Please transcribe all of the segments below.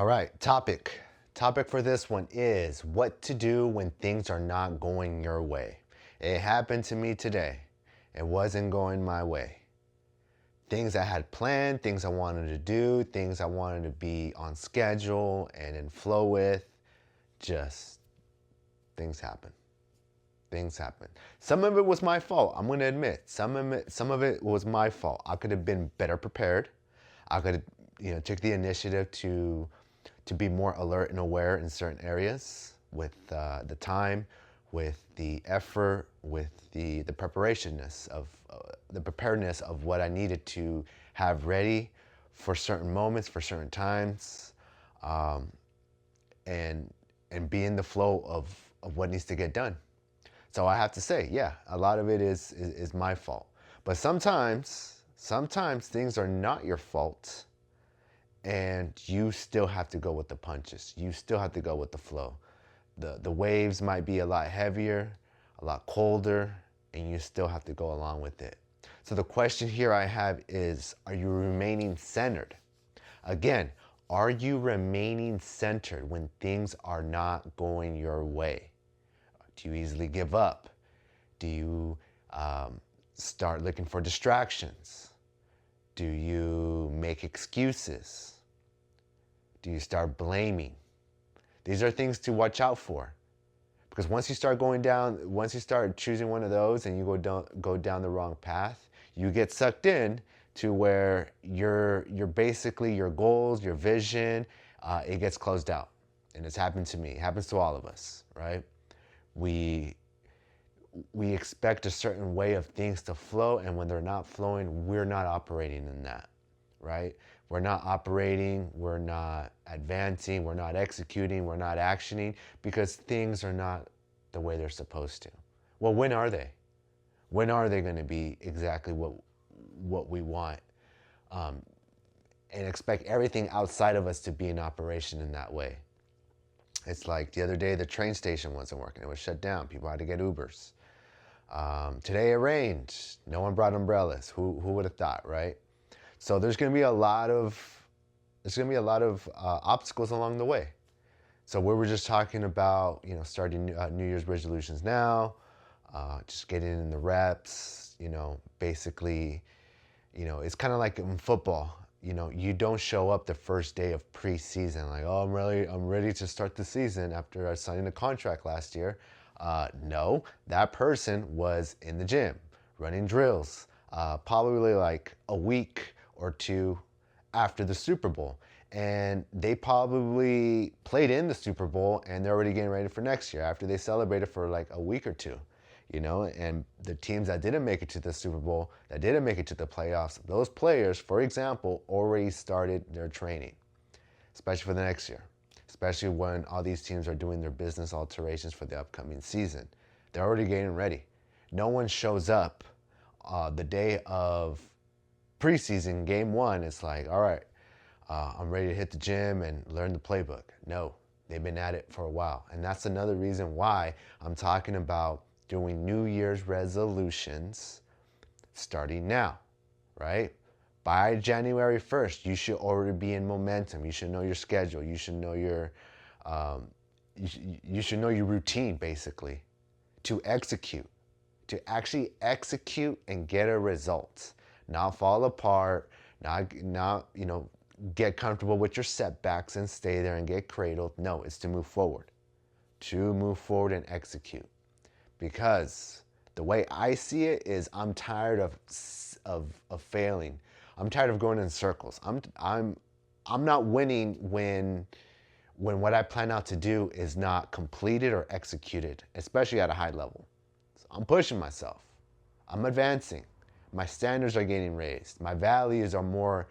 All right, topic. Topic for this one is what to do when things are not going your way. It happened to me today. It wasn't going my way. Things I had planned, things I wanted to do, things I wanted to be on schedule and in flow with, just things happen. Things happen. Some of it was my fault. I'm going to admit. Some of it was my fault. I could have been better prepared. I could have, took the initiative to be more alert and aware in certain areas with the time, with the effort, with the preparationness of the preparedness of what I needed to have ready for certain moments, for certain times, um, and be in the flow of what needs to get done. So I have to say, yeah, a lot of it is my fault. But sometimes things are not your fault, and you still have to go with the punches. You still have to go with the flow. The waves might be a lot heavier, a lot colder, and you still have to go along with it. So the question here I have is, are you remaining centered? Again, are you remaining centered when things are not going your way? Do you easily give up? Do you start looking for distractions? Do you make excuses? Do you start blaming? These are things to watch out for. Because once you start choosing one of those and you go down the wrong path, you get sucked in to where you're basically your goals, your vision, it gets closed out. And it's happened to me. It happens to all of us, right? We we expect a certain way of things to flow, and when they're not flowing, we're not operating in that, right? We're not operating, we're not advancing, we're not executing, we're not actioning because things are not the way they're supposed to. Well, when are they? When are they going to be exactly what we want? Um, and expect everything outside of us to be in operation in that way. It's like the other day, the train station wasn't working. It was shut down. People had to get Ubers. Today it rained. No one brought umbrellas. Who would have thought, right? So there's going to be a lot of obstacles along the way. So we were just talking about, starting New Year's resolutions now, just getting in the reps, basically, it's kind of like in football. You don't show up the first day of preseason like, oh, I'm ready to start the season after I signed a contract last year. No, that person was in the gym, running drills, probably like a week or two after the Super Bowl. And they probably played in the Super Bowl and they're already getting ready for next year after they celebrated for like a week or two. And the teams that didn't make it to the Super Bowl, that didn't make it to the playoffs, those players, for example, already started their training, especially for the next year, especially when all these teams are doing their business alterations for the upcoming season. They're already getting ready. No one shows up the day of preseason, game one. It's like, all right, I'm ready to hit the gym and learn the playbook. No, they've been at it for a while. And that's another reason why I'm talking about doing New Year's resolutions starting now, right? By January 1st, you should already be in momentum. You should know your schedule. You should know um, you should know your routine, basically, to execute, to actually execute and get a result, not fall apart, not get comfortable with your setbacks and stay there and get cradled. No, it's to move forward and execute. Because the way I see it is, I'm tired of failing. I'm tired of going in circles. I'm not winning when what I plan out to do is not completed or executed, especially at a high level. So I'm pushing myself. I'm advancing. My standards are getting raised. My values are more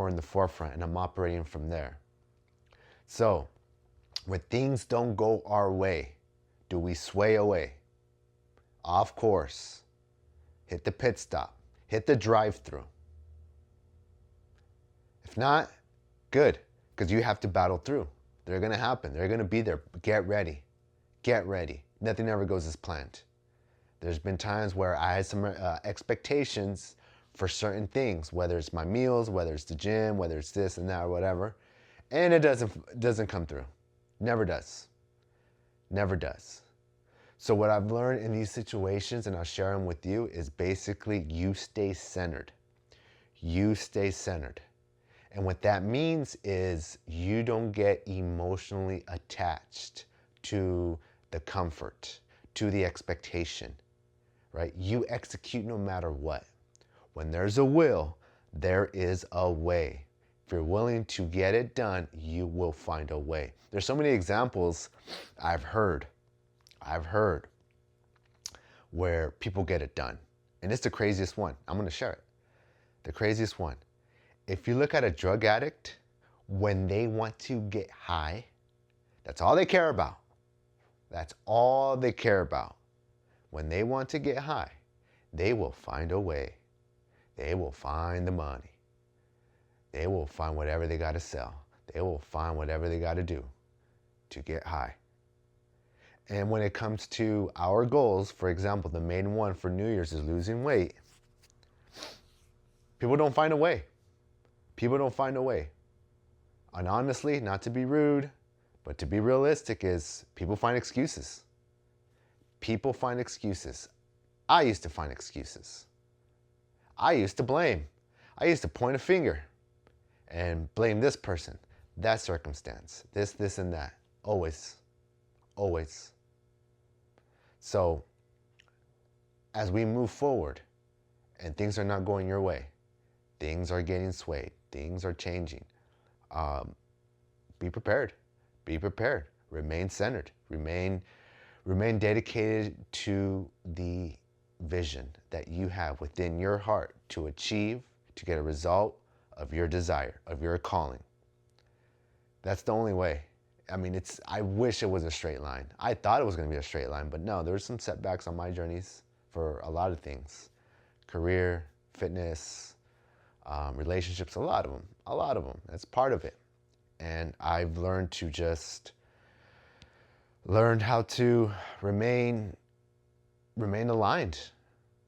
in the forefront, and I'm operating from there. So when things don't go our way, do we sway away? Off course, hit the pit stop, hit the drive-through. If not, good, because you have to battle through. They're going to happen. They're going to be there. Get ready. Get ready. Nothing ever goes as planned. There's been times where I had some expectations for certain things, whether it's my meals, whether it's the gym, whether it's this and that or whatever. and it doesn't come through. Never does. Never does. So what I've learned in these situations, and I'll share them with you, is basically you stay centered. You stay centered. And what that means is you don't get emotionally attached to the comfort, to the expectation, right? You execute no matter what. When there's a will, there is a way. If you're willing to get it done, you will find a way. There's so many examples I've heard where people get it done. And it's the craziest one. I'm going to share it. The craziest one. If you look at a drug addict, when they want to get high, that's all they care about. That's all they care about. When they want to get high, they will find a way. They will find the money. They will find whatever they got to sell. They will find whatever they got to do to get high. And when it comes to our goals, for example, the main one for New Year's is losing weight. People don't find a way. People don't find a way. And honestly, not to be rude, but to be realistic, is people find excuses. People find excuses. I used to find excuses. I used to blame. I used to point a finger and blame this person, that circumstance, this, and that. Always. Always. So, as we move forward and things are not going your way, things are getting swayed, things are changing, be prepared. Be prepared. Remain centered. Remain dedicated to the vision that you have within your heart to achieve, to get a result of your desire, of your calling. That's the only way. I mean, I wish it was a straight line. I thought it was going to be a straight line, but no, there were some setbacks on my journeys for a lot of things. Career, fitness, relationships, a lot of them. That's part of it. And I've learned how to remain aligned,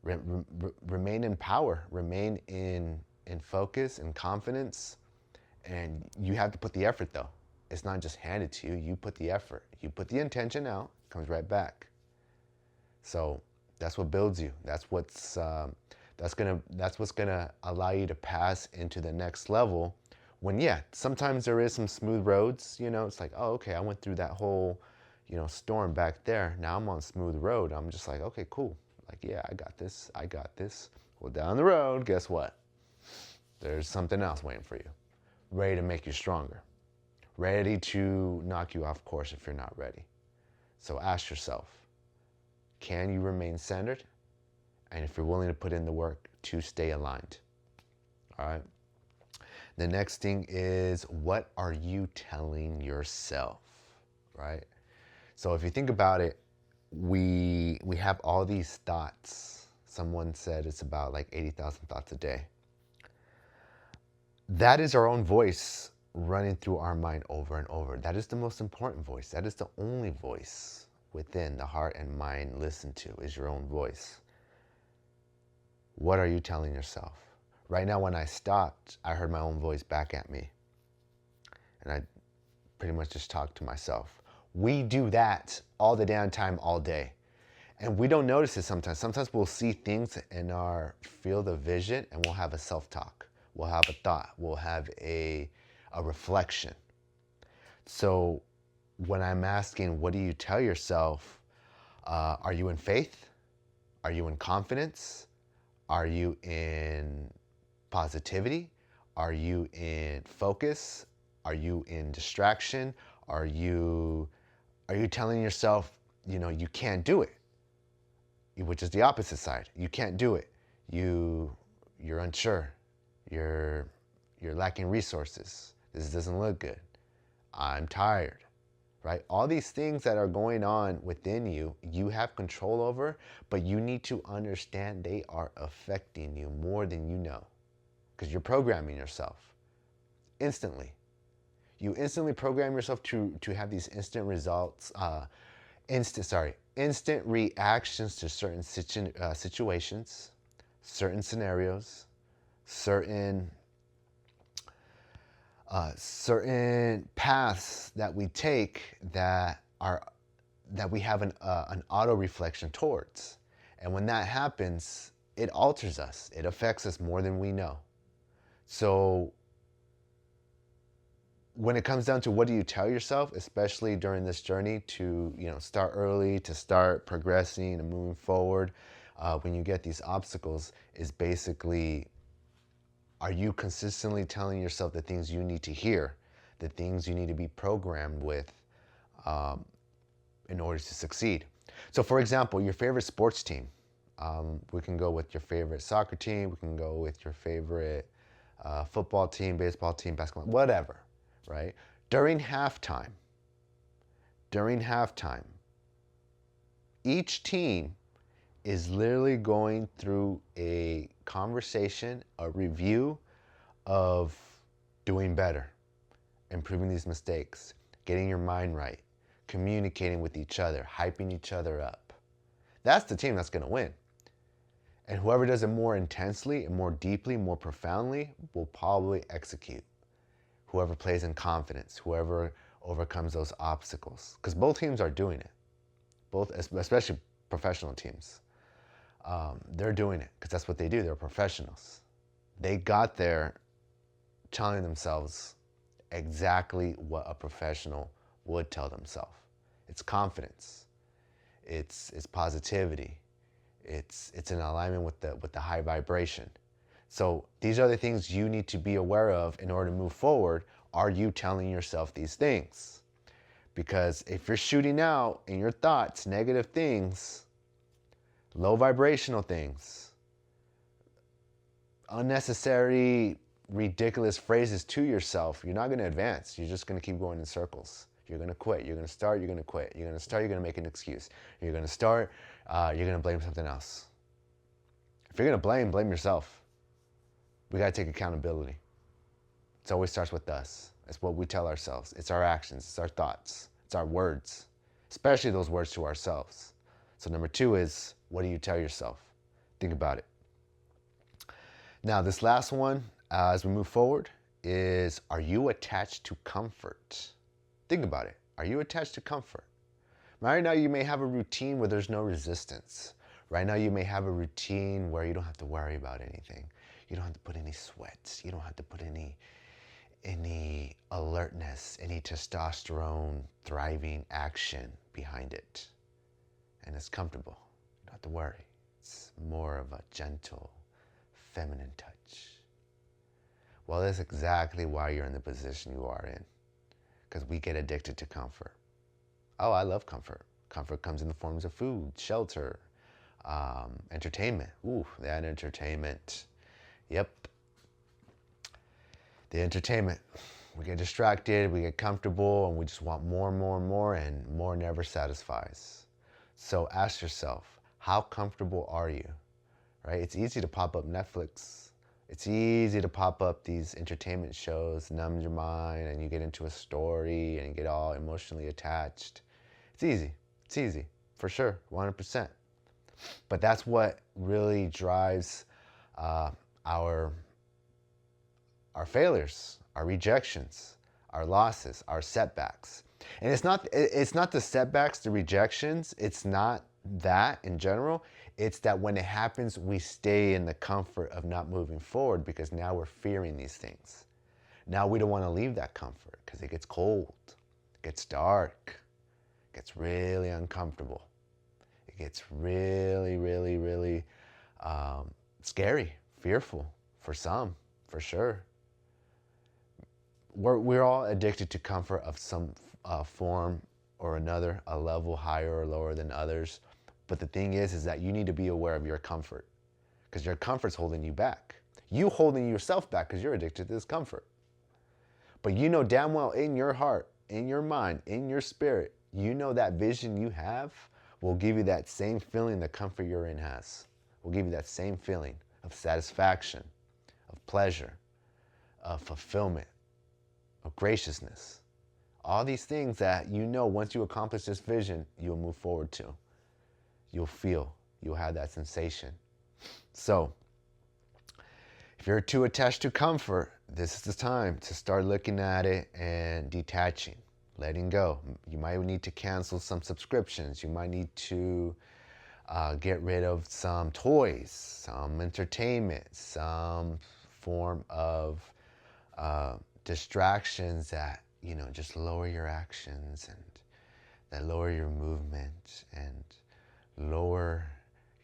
remain in power, remain in focus and confidence. And you have to put the effort though. It's not just handed to you. You put the effort. You put the intention out, it comes right back. So that's what builds you. That's what's gonna allow you to pass into the next level. When sometimes there is some smooth roads. It's like, oh, okay, I went through that whole, storm back there. Now I'm on smooth road. I'm just like, okay, cool. Like, yeah, I got this. Well, down the road, guess what? There's something else waiting for you, ready to make you stronger, ready to knock you off course if you're not ready. So ask yourself, can you remain centered? And if you're willing to put in the work to stay aligned. All right. The next thing is, what are you telling yourself? Right? So if you think about it, we have all these thoughts. Someone said it's about like 80,000 thoughts a day. That is our own voice running through our mind over and over. That is the most important voice. That is the only voice within the heart and mind listen to, is your own voice. What are you telling yourself? Right now, when I stopped, I heard my own voice back at me. And I pretty much just talked to myself. We do that all the damn time, all day. And we don't notice it sometimes. Sometimes we'll see things in our field of vision and we'll have a self-talk. We'll have a thought. We'll have a reflection. So when I'm asking, what do you tell yourself? Are you in faith? Are you in confidence? Are you in positivity? Are you in focus? Are you in distraction? Are you telling yourself, you can't do it? Which is the opposite side. You can't do it. You're unsure. You're lacking resources. This doesn't look good. I'm tired. Right? All these things that are going on within you, you have control over, but you need to understand they are affecting you more than you know, because you're programming yourself instantly. You instantly program yourself to have these instant results, instant reactions to certain situations, certain scenarios, certain certain paths that we take that we have an auto reflection towards. And when that happens, it alters us. It affects us more than we know. So when it comes down to what do you tell yourself, especially during this journey to, start early, to start progressing and moving forward, when you get these obstacles, is basically, are you consistently telling yourself the things you need to hear, the things you need to be programmed with in order to succeed? So for example, your favorite sports team, we can go with your favorite soccer team, we can go with your favorite football team, baseball team, basketball, whatever, right? During halftime, each team is literally going through a conversation, a review of doing better, improving these mistakes, getting your mind right, communicating with each other, hyping each other up. That's the team that's going to win. And whoever does it more intensely and more deeply, more profoundly, will probably execute. Whoever plays in confidence, whoever overcomes those obstacles. Because both teams are doing it. Both, especially professional teams. They're doing it because that's what they do. They're professionals. They got there telling themselves exactly what a professional would tell themselves. It's confidence. It's positivity. It's in alignment with the high vibration. So these are the things you need to be aware of in order to move forward. Are you telling yourself these things? Because if you're shooting out in your thoughts negative things, low vibrational things, unnecessary, ridiculous phrases to yourself, you're not going to advance. You're just going to keep going in circles. You're going to quit. You're going to start. You're going to quit. You're going to start. You're going to make an excuse. You're going to start. You're going to blame something else. If you're going to blame yourself. We got to take accountability. It always starts with us. It's what we tell ourselves. It's our actions. It's our thoughts. It's our words, especially those words to ourselves. So number 2 is, what do you tell yourself? Think about it. Now, this last one, as we move forward, is, are you attached to comfort? Think about it. Are you attached to comfort? Right now, you may have a routine where there's no resistance. Right now, you may have a routine where you don't have to worry about anything. You don't have to put any sweats. You don't have to put any alertness, any testosterone, thriving action behind it. And it's comfortable. You don't have to worry. It's more of a gentle, feminine touch. Well, that's exactly why you're in the position you are in. Because we get addicted to comfort. Oh, I love comfort. Comfort comes in the forms of food, shelter, entertainment. Ooh, that entertainment. Yep. The entertainment. We get distracted, we get comfortable, and we just want more and more and more, and more never satisfies. So ask yourself, how comfortable are you? Right? It's easy to pop up Netflix. It's easy to pop up these entertainment shows, numb your mind, and you get into a story and you get all emotionally attached. It's easy, for sure, 100%. But that's what really drives our failures, our rejections, our losses, our setbacks. And it's not the setbacks, the rejections, it's not that in general. It's that when it happens, we stay in the comfort of not moving forward because now we're fearing these things. Now we don't want to leave that comfort because it gets cold, it gets dark, it gets really uncomfortable. It gets really, really, really scary, fearful for some, for sure. We're all addicted to comfort of some form or another, a level higher or lower than others. But the thing is that you need to be aware of your comfort because your comfort's holding you back. You holding yourself back because you're addicted to this comfort. But you know damn well in your heart, in your mind, in your spirit, you know that vision you have will give you that same feeling the comfort you're in has. Will give you that same feeling of satisfaction, of pleasure, of fulfillment, of graciousness. All these things that you know once you accomplish this vision, you'll move forward to. You'll feel, you'll have that sensation. So, if you're too attached to comfort, this is the time to start looking at it and detaching, letting go. You might need to cancel some subscriptions. You might need to get rid of some toys, some entertainment, some form of distractions that, just lower your actions and that lower your movement and lower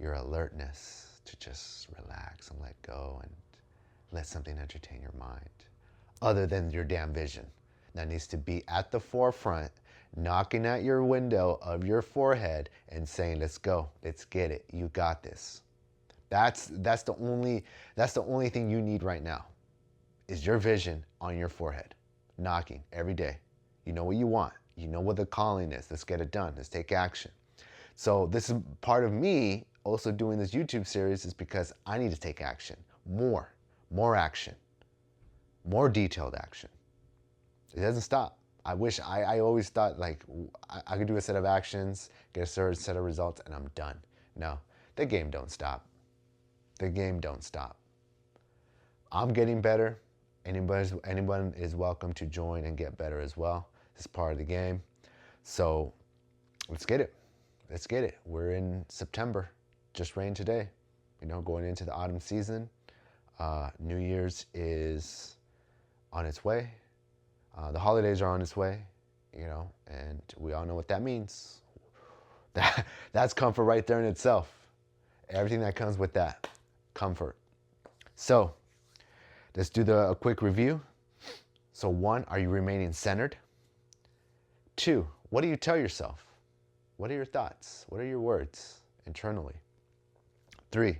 your alertness to just relax and let go and let something entertain your mind other than your damn vision that needs to be at the forefront, knocking at your window of your forehead and saying, let's go, let's get it, you got this. That's the only thing you need right now is your vision on your forehead, knocking every day. You know what you want. You know what the calling is. Let's get it done. Let's take action. So this is part of me also doing this YouTube series is because I need to take action. More action. More detailed action. It doesn't stop. I always thought like I could do a set of actions, get a certain set of results, and I'm done. No, the game don't stop. The game don't stop. I'm getting better. Anyone is welcome to join and get better as well. It's part of the game. So let's get it. Let's get it. We're in September. Just rained today. Going into the autumn season. New Year's is on its way. The holidays are on its way, and we all know what that means. That's comfort right there in itself. Everything that comes with that, comfort. So let's do a quick review. So 1, are you remaining centered? 2, what do you tell yourself? What are your thoughts? What are your words internally? 3,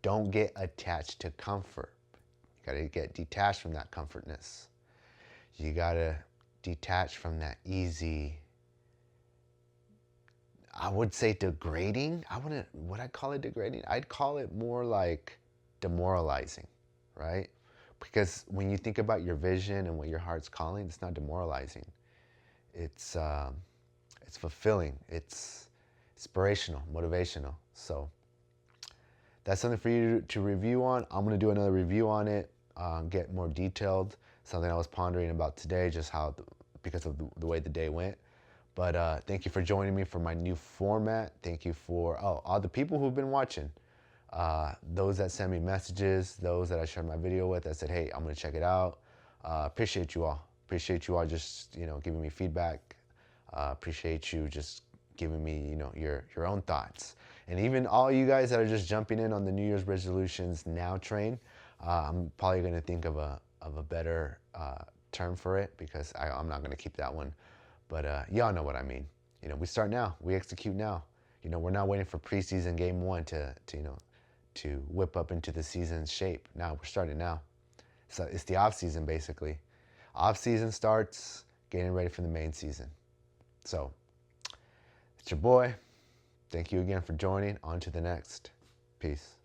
don't get attached to comfort. You gotta get detached from that comfortness. You gotta detach from that easy, I would say degrading. Would I call it degrading? I'd call it more like demoralizing, right? Because when you think about your vision and what your heart's calling, it's not demoralizing. It's fulfilling. It's inspirational, motivational. So that's something for you to review on. I'm gonna do another review on it, get more detailed. Something I was pondering about today, just because of the way the day went. But thank you for joining me for my new format. Thank you for all the people who've been watching. Those that send me messages, those that I shared my video with, that said, hey, I'm gonna check it out. Appreciate you all. Appreciate you all just giving me feedback. Appreciate you just giving me your own thoughts. And even all you guys that are just jumping in on the New Year's resolutions now train. I'm probably gonna think of a better term for it because I'm not going to keep that one. But y'all know what I mean. We start now. We execute now. We're not waiting for preseason game 1 to whip up into the season's shape. Now we're starting now. So it's the off season basically. Off season starts getting ready for the main season. So it's your boy. Thank you again for joining. On to the next. Peace.